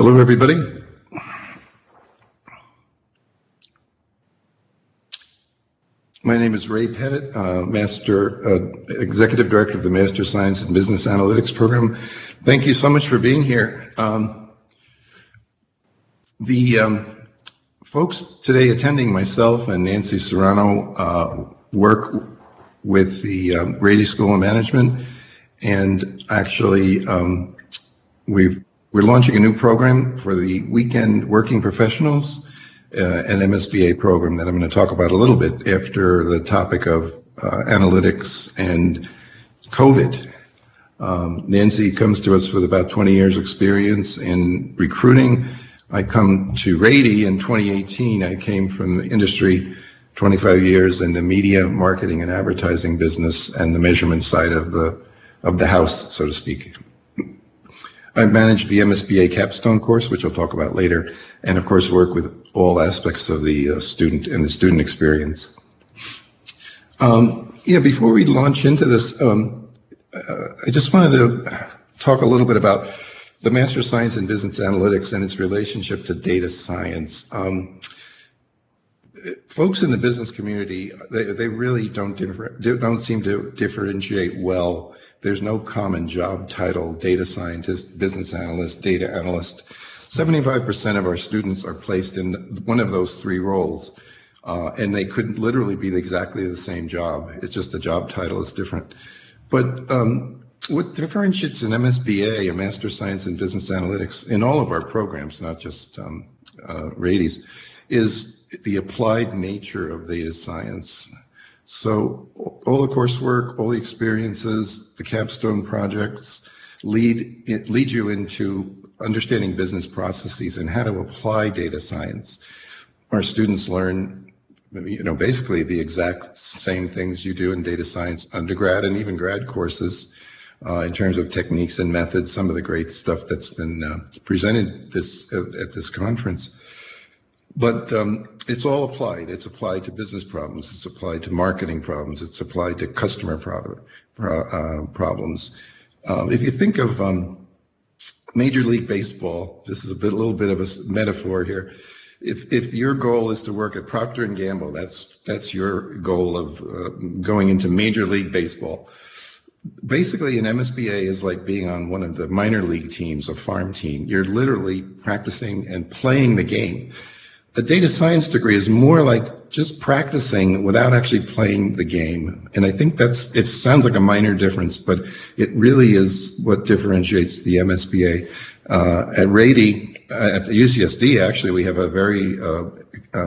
Hello, everybody. My name is Ray Pettit, Executive Director of the Master Science in Business Analytics program. Thank you so much for being here. The folks today attending, myself and Nancy Serrano, work with the Rady School of Management, and actually we're launching a new program for the weekend working professionals, an MSBA program that I'm going to talk about a little bit after the topic of analytics and COVID. Nancy comes to us with about 20 years experience in recruiting. I come to Rady in 2018. I came from the industry, 25 years in the media, marketing, and advertising business and the measurement side of the house, so to speak. I've managed the MSBA Capstone course, which I'll talk about later, and of course work with all aspects of the student and the student experience. Before we launch into this, I just wanted to talk a little bit about the Master of Science in Business Analytics and its relationship to data science. Folks in the business community, they really don't seem to differentiate well. There's no common job title: data scientist, business analyst, data analyst. 75% of our students are placed in one of those three roles, and they could literally be exactly the same job. It's just the job title is different. But what differentiates an MSBA, a Master of Science in Business Analytics, in all of our programs, not just Rady's, is the applied nature of data science. So all the coursework, all the experiences, the capstone projects lead you into understanding business processes and how to apply data science. Our students learn, basically the exact same things you do in data science undergrad and even grad courses in terms of techniques and methods, some of the great stuff that's been presented at this conference. But it's all applied. It's applied to business problems. It's applied to marketing problems. It's applied to customer problems. If you think of Major League Baseball, this is a little bit of a metaphor here. If your goal is to work at Procter & Gamble, that's your goal of going into Major League Baseball. Basically, an MSBA is like being on one of the minor league teams, a farm team. You're literally practicing and playing the game. A data science degree is more like just practicing without actually playing the game. And I think it sounds like a minor difference, but it really is what differentiates the MSBA. At Rady, at the UCSD, actually, we have a very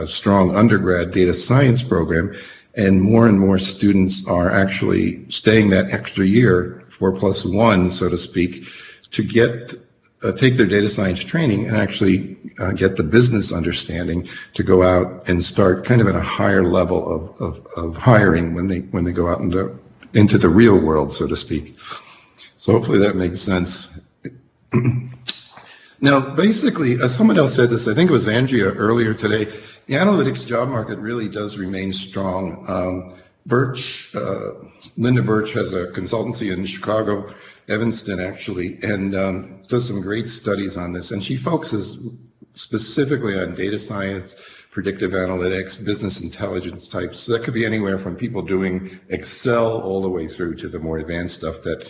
strong undergrad data science program, and more students are actually staying that extra year, 4+1, so to speak, to take their data science training and actually get the business understanding to go out and start kind of at a higher level of hiring when they go out into the real world, so to speak. So hopefully that makes sense. Now, basically, someone else said this, I think it was Andrea earlier today, the analytics job market really does remain strong. Linda Birch has a consultancy in Chicago, Evanston actually, and does some great studies on this. And she focuses specifically on data science, predictive analytics, business intelligence types. So that could be anywhere from people doing Excel all the way through to the more advanced stuff that,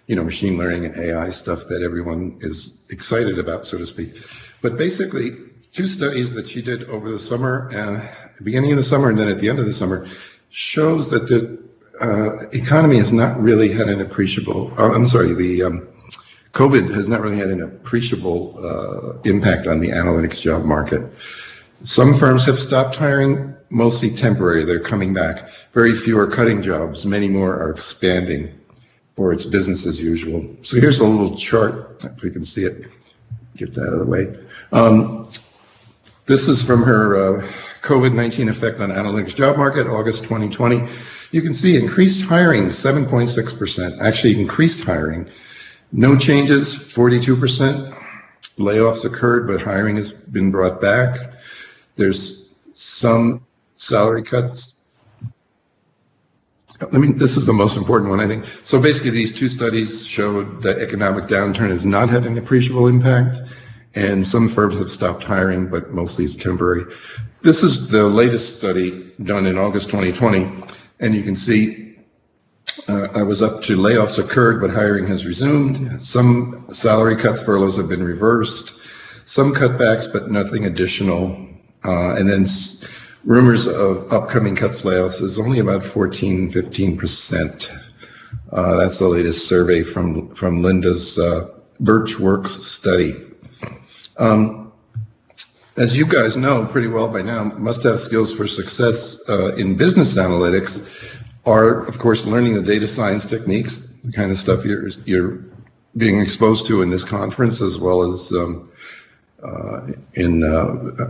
machine learning and AI stuff that everyone is excited about, so to speak. But basically, two studies that she did over the summer, at the beginning of the summer and then at the end of the summer, shows that the economy has not really had an appreciable, COVID has not really had an appreciable impact on the analytics job market. Some firms have stopped hiring, mostly temporary. They're coming back. Very few are cutting jobs. Many more are expanding, or it's business as usual. So here's a little chart, if we can see it. Get that out of the way. This is from her COVID-19 effect on analytics job market, August 2020. You can see increased hiring, 7.6%. Actually increased hiring. No changes, 42%. Layoffs occurred, but hiring has been brought back. There's some salary cuts. This is the most important one, I think. So basically, these two studies showed that economic downturn has not had an appreciable impact, and some firms have stopped hiring, but mostly it's temporary. This is the latest study done in August 2020, and you can see I was up to layoffs occurred, but hiring has resumed. Some salary cuts, furloughs have been reversed. Some cutbacks, but nothing additional. And then rumors of upcoming cuts, layoffs is only about 15%. That's the latest survey from Linda's Birchworks study. As you guys know pretty well by now, must-have skills for success in business analytics are, of course, learning the data science techniques, the kind of stuff you're being exposed to in this conference, as well as in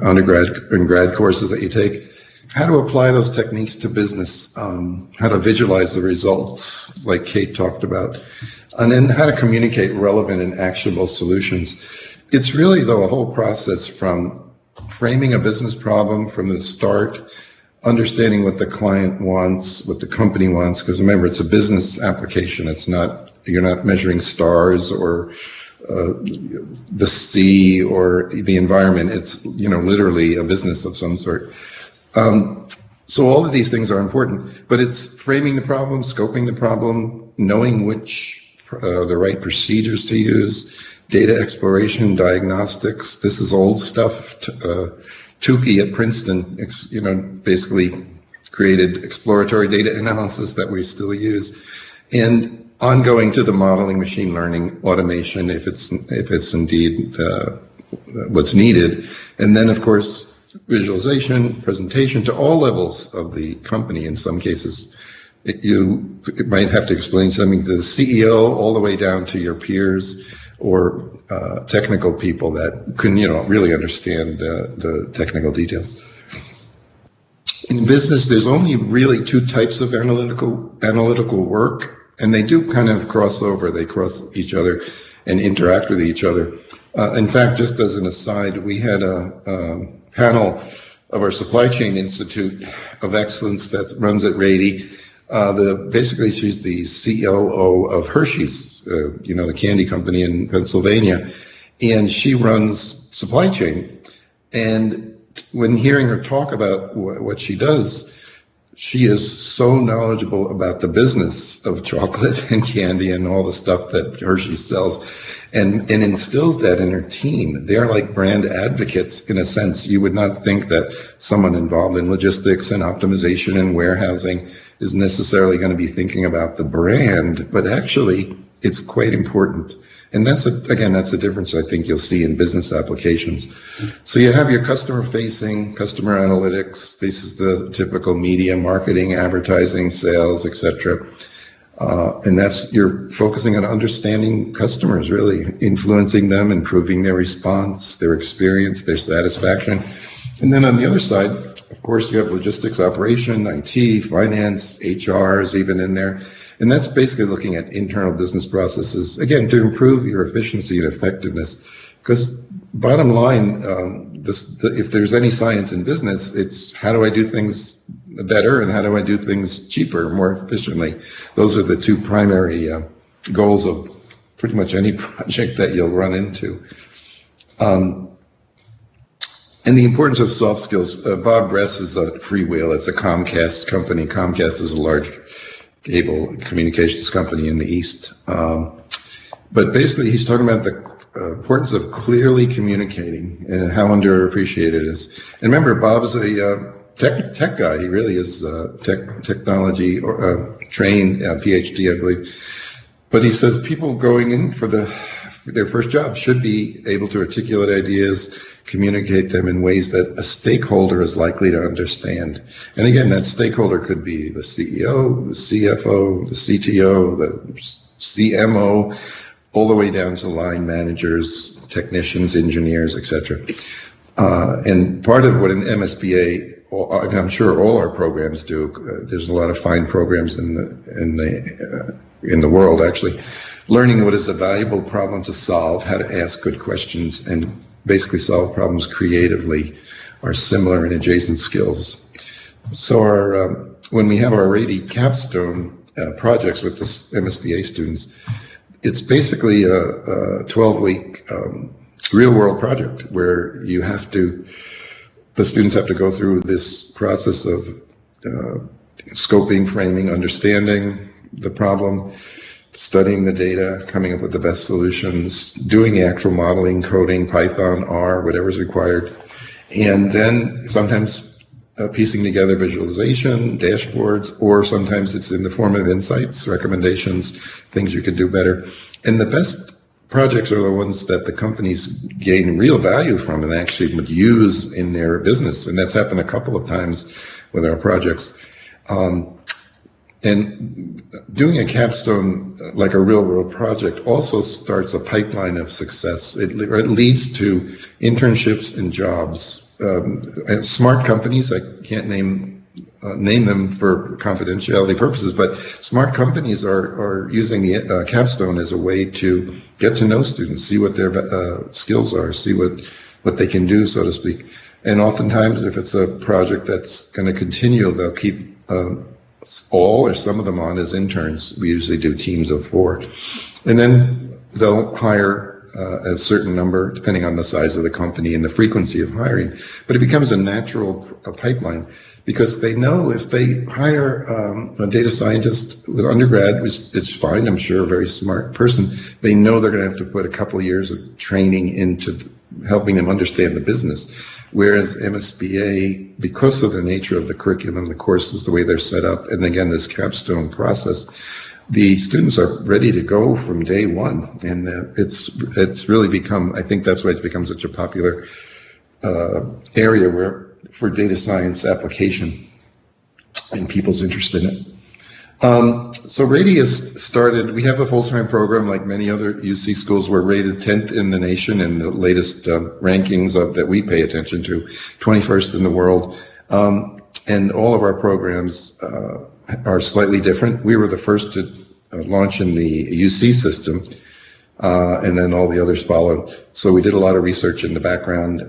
undergrad and grad courses that you take. How to apply those techniques to business, how to visualize the results, like Kate talked about, and then how to communicate relevant and actionable solutions. It's really, though, a whole process from framing a business problem from the start, understanding what the client wants, what the company wants, because remember, it's a business application. It's not, you're not measuring stars or the sea or the environment. It's, literally a business of some sort. So all of these things are important, but it's framing the problem, scoping the problem, knowing which the right procedures to use, data exploration, diagnostics. This is old stuff. Tukey at Princeton, basically created exploratory data analysis that we still use, and ongoing to the modeling, machine learning, automation, if it's indeed what's needed, and then of course visualization, presentation to all levels of the company. In some cases, you might have to explain something to the CEO all the way down to your peers or technical people that can, really understand the technical details. In business, there's only really two types of analytical work, and they do kind of cross over. They cross each other and interact with each other. In fact, just as an aside, we had a panel of our Supply Chain Institute of Excellence that runs at Rady. Basically, she's the COO of Hershey's, the candy company in Pennsylvania, and she runs supply chain. And when hearing her talk about what she does, she is so knowledgeable about the business of chocolate and candy and all the stuff that Hershey sells, and instills that in her team. They're like brand advocates in a sense. You would not think that someone involved in logistics and optimization and warehousing is necessarily going to be thinking about the brand, but actually it's quite important. And that's a difference I think you'll see in business applications. So you have your customer facing, customer analytics. This is the typical media, marketing, advertising, sales, etc. And you're focusing on understanding customers, really influencing them, improving their response, their experience, their satisfaction. And then on the other side, of course, you have logistics, operation, IT, finance, HR is even in there. And that's basically looking at internal business processes, again, to improve your efficiency and effectiveness. Because bottom line, if there's any science in business, it's how do I do things better and how do I do things cheaper, more efficiently. Those are the two primary goals of pretty much any project that you'll run into. And the importance of soft skills. Bob Bress is a Freewheel. It's a Comcast company. Comcast is a large cable communications company in the East. But basically, he's talking about the importance of clearly communicating and how underappreciated it is. And remember, Bob's a tech guy. He really is technology trained, PhD, I believe. But he says people going in for their first job should be able to articulate ideas, communicate them in ways that a stakeholder is likely to understand. And again, that stakeholder could be the CEO, the CFO, the CTO, the CMO, all the way down to line managers, technicians, engineers, etc. And part of what an MSBA, I'm sure all our programs do, there's a lot of fine programs in the world actually, learning what is a valuable problem to solve, how to ask good questions, and basically solve problems creatively are similar and adjacent skills. So when we have our Rady Capstone projects with the MSBA students, it's basically a 12-week real world project where the students have to go through this process of scoping, framing, understanding the problem, studying the data, coming up with the best solutions, doing the actual modeling, coding, Python, R, whatever's required, and then sometimes piecing together visualization, dashboards, or sometimes it's in the form of insights, recommendations, things you could do better. And the best projects are the ones that the companies gain real value from and actually would use in their business. And that's happened a couple of times with our projects. And doing a capstone like a real world project also starts a pipeline of success. It leads to internships and jobs. And smart companies, I can't name them for confidentiality purposes, but smart companies are using the capstone as a way to get to know students, see what their skills are, see what they can do, so to speak. And oftentimes, if it's a project that's going to continue, they'll keep all or some of them on as interns. We usually do teams of 4. And then they'll hire a certain number, depending on the size of the company and the frequency of hiring. But it becomes a natural pipeline because they know if they hire a data scientist with undergrad, which is fine, I'm sure, a very smart person, they know they're going to have to put a couple of years of training into helping them understand the business. Whereas MSBA, because of the nature of the curriculum, the courses, the way they're set up, and again, this capstone process, the students are ready to go from day one. And it's really become, I think that's why it's become such a popular area for data science application and people's interest in it. So Radius started, we have a full-time program like many other UC schools. We're rated 10th in the nation in the latest rankings that we pay attention to, 21st in the world. And all of our programs are slightly different. We were the first to launch in the UC system, and then all the others followed. So we did a lot of research in the background.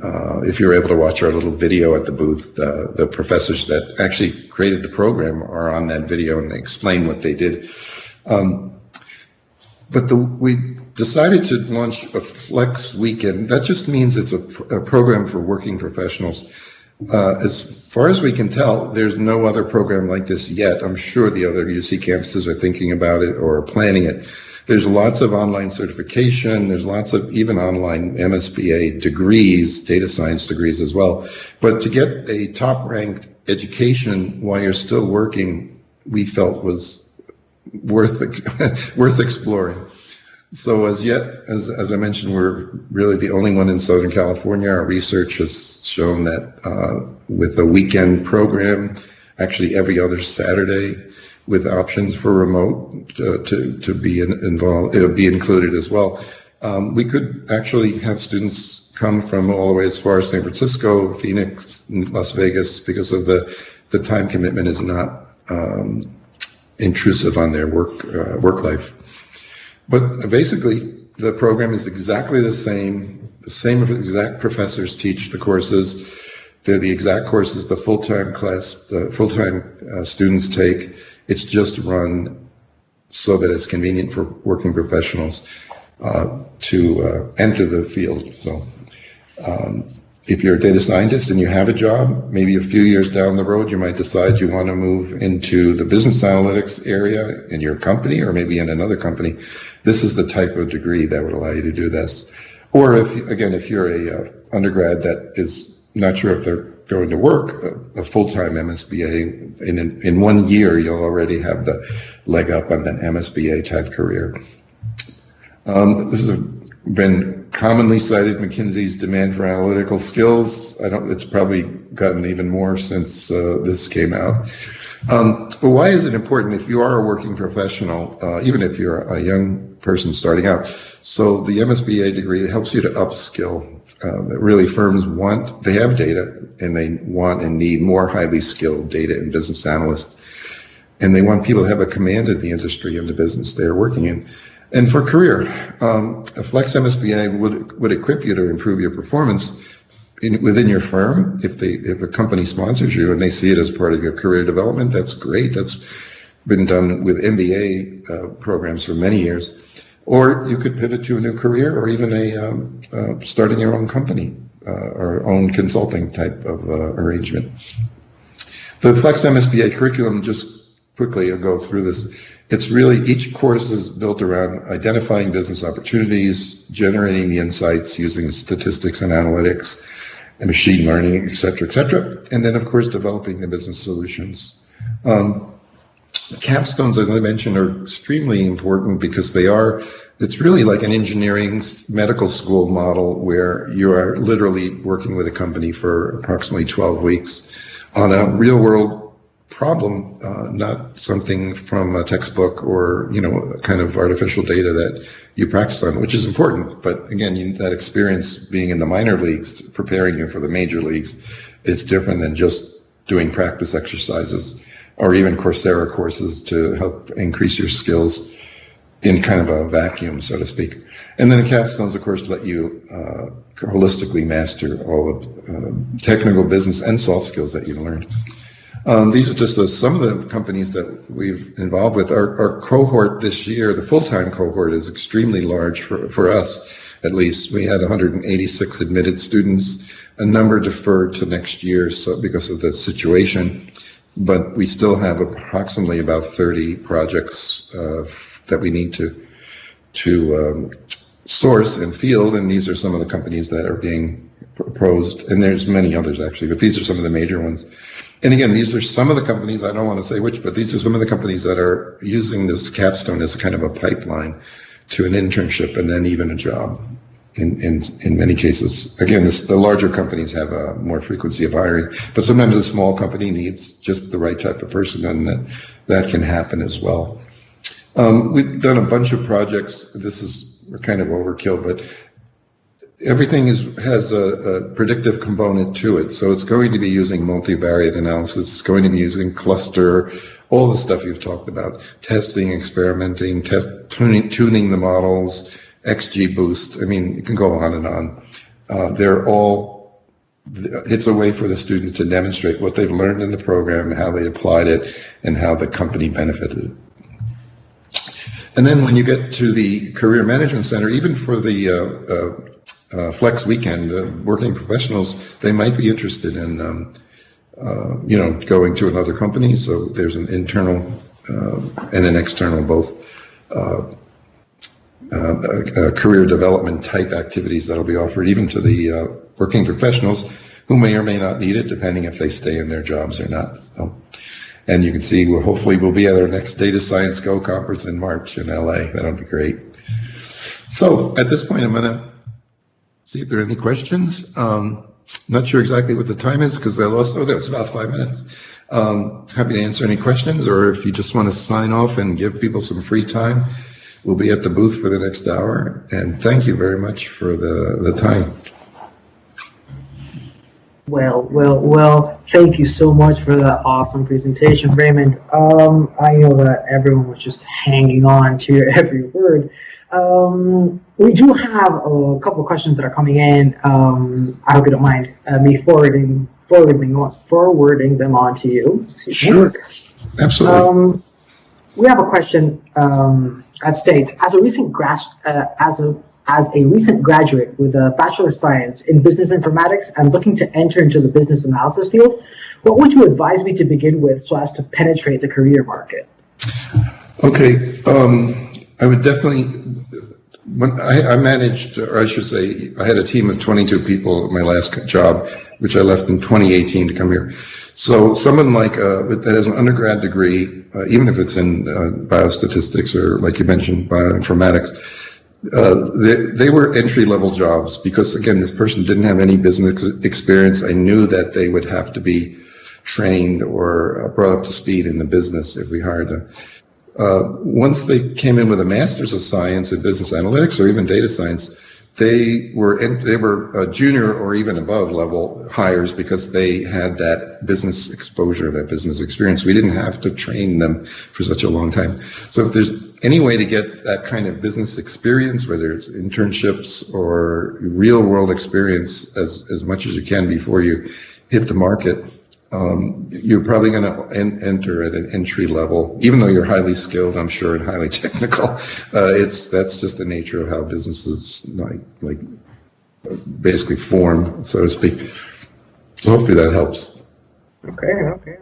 If you're able to watch our little video at the booth, the professors that actually created the program are on that video and they explain what they did. But we decided to launch a flex weekend. That just means it's a program for working professionals. As far as we can tell, there's no other program like this yet. I'm sure the other UC campuses are thinking about it or are planning it. There's lots of online certification. There's lots of even online MSBA degrees, data science degrees as well. But to get a top-ranked education while you're still working, we felt was worth exploring. So as I mentioned, we're really the only one in Southern California. Our research has shown that with a weekend program, actually every other Saturday, with options for remote to be involved, it'll be included as well. We could actually have students come from all the way as far as San Francisco, Phoenix, Las Vegas, because of the time commitment is not intrusive on their work life. But basically, the program is exactly the same exact professors teach the courses. They're the exact courses the full-time students take. It's just run so that it's convenient for working professionals to enter the field. So if you're a data scientist and you have a job, maybe a few years down the road, you might decide you want to move into the business analytics area in your company or maybe in another company. This is the type of degree that would allow you to do this. Or if you're a undergrad that is not sure if they're going to work, a full-time MSBA, in 1 year, you'll already have the leg up on that MSBA type career. This has been commonly cited, McKinsey's demand for analytical skills. It's probably gotten even more since this came out. But why is it important if you are a working professional, even if you're a young person starting out? So the MSBA degree helps you to upskill. That really firms want, they have data and they want and need more highly skilled data and business analysts. And they want people to have a command of the industry and the business they're working in. And for career, a Flex MSBA would equip you to improve your performance within your firm. If a company sponsors you and they see it as part of your career development, that's great. That's been done with MBA programs for many years. or you could pivot to a new career, or even starting your own company or own consulting type of arrangement. The Flex MSBA curriculum, just quickly, I'll go through this. It's really, each course is built around identifying business opportunities, generating the insights using statistics and analytics, and machine learning, et cetera, and then, of course, developing the business solutions. Capstones, as I mentioned, are extremely important because it's really like an engineering medical school model where you are literally working with a company for approximately 12 weeks on a real world problem, not something from a textbook or, kind of artificial data that you practice on, which is important. But again, that experience being in the minor leagues, preparing you for the major leagues, is different than just doing practice exercises or even Coursera courses to help increase your skills in kind of a vacuum, so to speak. And then the capstones, of course, let you holistically master all the technical, business, and soft skills that you've learned. These are just some of the companies that we've involved with. Our cohort this year, the full-time cohort, is extremely large for us, at least. We had 186 admitted students, a number deferred to next year because of the situation. But we still have approximately about 30 projects that we need to source and field, and these are some of the companies that are being proposed, and there's many others actually, but these are some of the major ones. And again, these are some of the companies, I don't want to say which, but these are some of the companies that are using this capstone as kind of a pipeline to an internship and then even a job in many cases. Again, the larger companies have a more frequency of hiring, but sometimes a small company needs just the right type of person, and that can happen as well. We've done a bunch of projects. This is kind of overkill, but everything has a predictive component to it. So it's going to be using multivariate analysis. It's going to be using cluster, all the stuff you've talked about, testing, experimenting, tuning the models, XGBoost. I mean, you can go on and on. It's a way for the students to demonstrate what they've learned in the program, how they applied it, and how the company benefited. And then when you get to the Career Management Center, even for the Flex Weekend, working professionals, they might be interested in, going to another company. So there's an internal and an external, both career development type activities that'll be offered even to the working professionals who may or may not need it, depending if they stay in their jobs or not. So, and you can see, hopefully we'll be at our next DataScienceGO conference in March in LA. That'll be great. So at this point, I'm going to see if there are any questions. Not sure exactly what the time is because I lost, it's about 5 minutes. Happy to answer any questions, or if you just want to sign off and give people some free time, we'll be at the booth for the next hour. And thank you very much for the time. Well, thank you so much for that awesome presentation, Raymond. I know that everyone was just hanging on to your every word. We do have a couple of questions that are coming in. I hope you don't mind me forwarding them on to you. Sure, absolutely. We have a question that states: as a recent graduate with a Bachelor of Science in Business Informatics and looking to enter into the business analysis field, what would you advise me to begin with so as to penetrate the career market? Okay, I would definitely. I managed, or I should say, I had a team of 22 people at my last job, which I left in 2018 to come here. So someone like that has an undergrad degree, even if it's in biostatistics or, like you mentioned, bioinformatics, they were entry-level jobs because, again, this person didn't have any business experience. I knew that they would have to be trained or brought up to speed in the business if we hired them. Once they came in with a master's of science in business analytics or even data science, they were junior or even above level hires because they had that business exposure, that business experience. We didn't have to train them for such a long time. So if there's any way to get that kind of business experience, whether it's internships or real world experience as much as you can before you hit the market, you're probably going to enter at an entry level, even though you're highly skilled, I'm sure, and highly technical. That's just the nature of how businesses like basically form, so to speak. So hopefully that helps. Okay.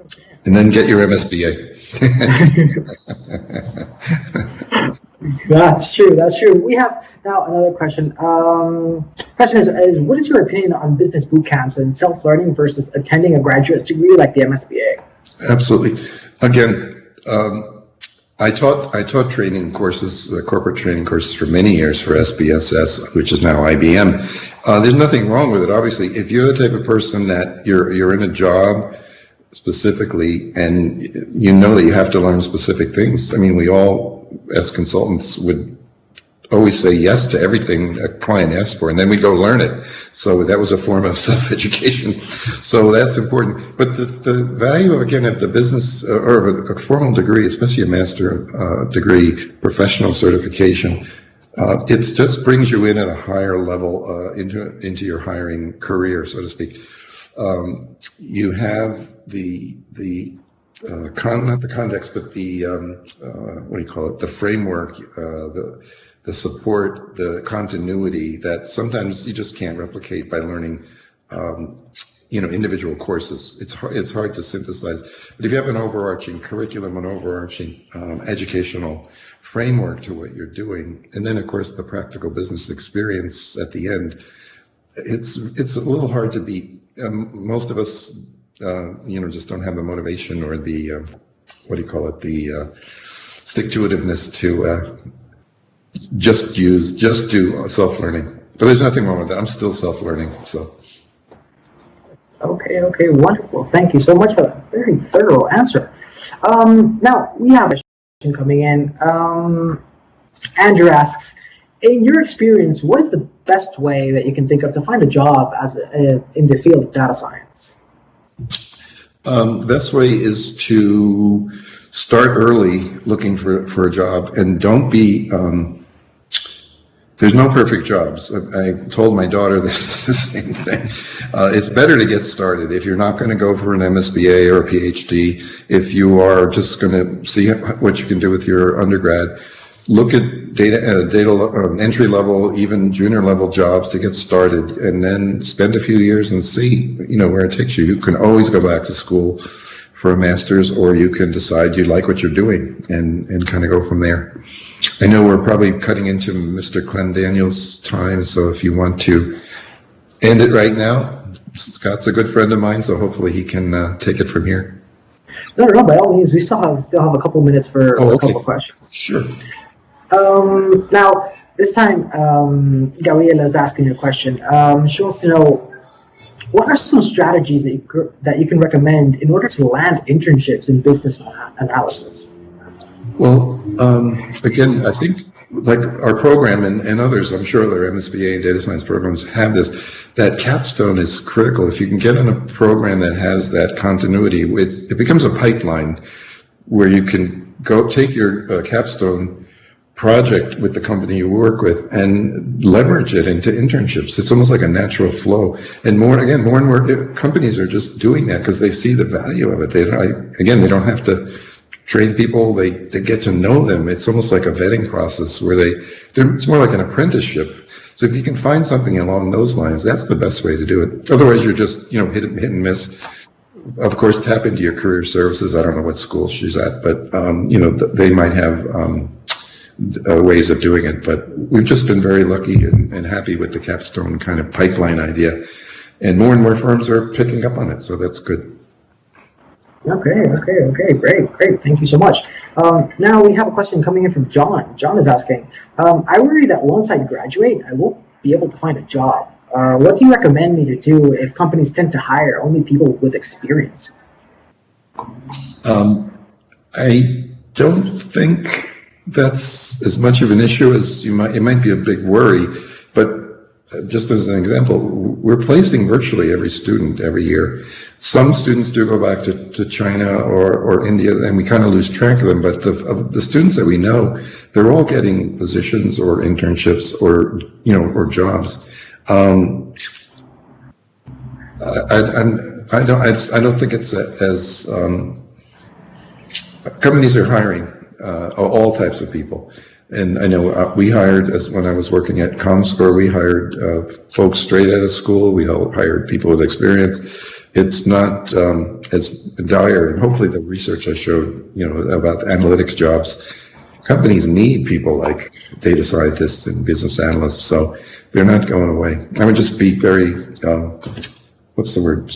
And then get your MSBA. That's true. We have now another question. Question is what is your opinion on business boot camps and self-learning versus attending a graduate degree like the MSBA? Absolutely. Again, I taught training courses, corporate training courses for many years for SBSS, which is now IBM. There's nothing wrong with it. Obviously, if you're the type of person that you're in a job specifically, and you know that you have to learn specific things. I mean, we all, as consultants, would always say yes to everything a client asked for, and then we go learn it. So that was a form of self-education. So that's important. But the value, again, of the business or of a formal degree, especially a master degree, professional certification, it just brings you in at a higher level into your hiring career, so to speak. You have not the context, but the what do you call it? The framework, the support, the continuity that sometimes you just can't replicate by learning, individual courses. It's hard to synthesize. But if you have an overarching curriculum, an overarching educational framework to what you're doing, and then of course the practical business experience at the end, it's a little hard to beat. Most of us, just don't have the motivation or the, the stick-to-itiveness to just do self-learning. But there's nothing wrong with that. I'm still self-learning, so. Okay, wonderful. Thank you so much for that very thorough answer. Now, we have a question coming in. Andrew asks, in your experience, what is the best way that you can think of to find a job in the field of data science? The best way is to start early looking for a job, and don't be, there's no perfect jobs. I told my daughter the same thing. It's better to get started. If you're not going to go for an MSBA or a PhD, if you are just going to see what you can do with your undergrad, look at data entry level, even junior level jobs to get started, and then spend a few years and see, where it takes you. You can always go back to school for a master's, or you can decide you like what you're doing and kind of go from there. I know we're probably cutting into Mr. Clendaniel's time, so if you want to end it right now, Scott's a good friend of mine, so hopefully he can take it from here. No, by all means, we still have a couple minutes for a couple questions. Sure. Now, this time, Gabriela is asking a question. She wants to know, what are some strategies that you can recommend in order to land internships in business analysis? Well, again, I think like our program and others, I'm sure their MSBA and data science programs have this, that capstone is critical. If you can get in a program that has that continuity, it becomes a pipeline where you can go take your capstone project with the company you work with and leverage it into internships. It's almost like a natural flow. And more and more companies are just doing that because they see the value of it. They don't have to train people. They get to know them. It's almost like a vetting process where it's more like an apprenticeship. So if you can find something along those lines, that's the best way to do it. Otherwise, you're just, hit and miss. Of course, tap into your career services. I don't know what school she's at, but, they might have, ways of doing it, but we've just been very lucky and happy with the capstone kind of pipeline idea, and more firms are picking up on it, so that's good. Okay, great. Thank you so much. Now we have a question coming in from John. John is asking, I worry that once I graduate, I won't be able to find a job. What do you recommend me to do if companies tend to hire only people with experience? I don't think that's as much of an issue as it might be a big worry, but just as an example, we're placing virtually every student every year. Some students do go back to China or India, and we kind of lose track of them, but of the students that we know, they're all getting positions or internships or jobs. I don't think it's as companies are hiring all types of people. And I know we hired, as when I was working at ComScore, we hired folks straight out of school. We hired people with experience. It's not as dire, and hopefully the research I showed, about the analytics jobs, companies need people like data scientists and business analysts, so they're not going away. I would just be very, what's the word?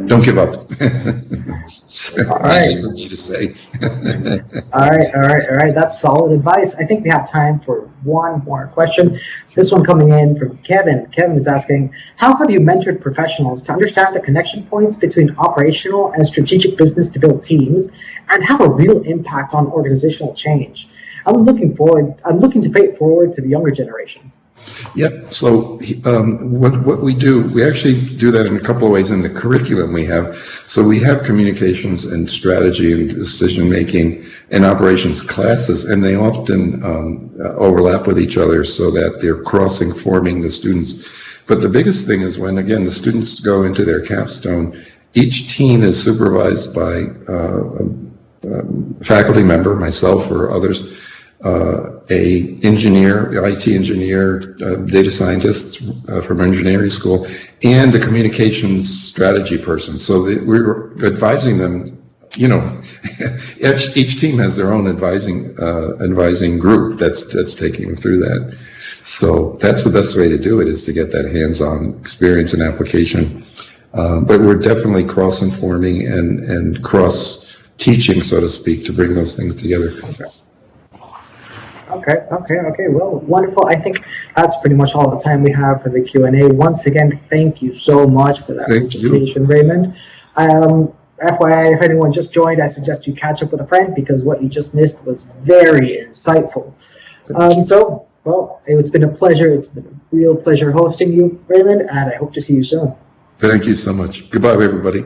Don't give up. All right. Easy for me to say. All right. That's solid advice. I think we have time for one more question. This one coming in from Kevin. Kevin is asking, how have you mentored professionals to understand the connection points between operational and strategic business to build teams and have a real impact on organizational change? I'm looking to pay it forward to the younger generation. Yep. So what we do, we actually do that in a couple of ways in the curriculum we have. So we have communications and strategy and decision making and operations classes, and they often overlap with each other so that they're cross-informing the students. But the biggest thing is when, again, the students go into their capstone, each team is supervised by a faculty member, myself or others, a engineer, IT engineer, data scientist from engineering school, and a communications strategy person. So we're advising them. Each team has their own advising group that's taking them through that. So that's the best way to do it, is to get that hands-on experience and application. But we're definitely cross-informing and cross-teaching, so to speak, to bring those things together. Okay. Well, wonderful. I think that's pretty much all the time we have for the Q&A. Once again, thank you so much for that presentation, Raymond. FYI, if anyone just joined, I suggest you catch up with a friend because what you just missed was very insightful. It's been a pleasure. It's been a real pleasure hosting you, Raymond, and I hope to see you soon. Thank you so much. Goodbye, everybody.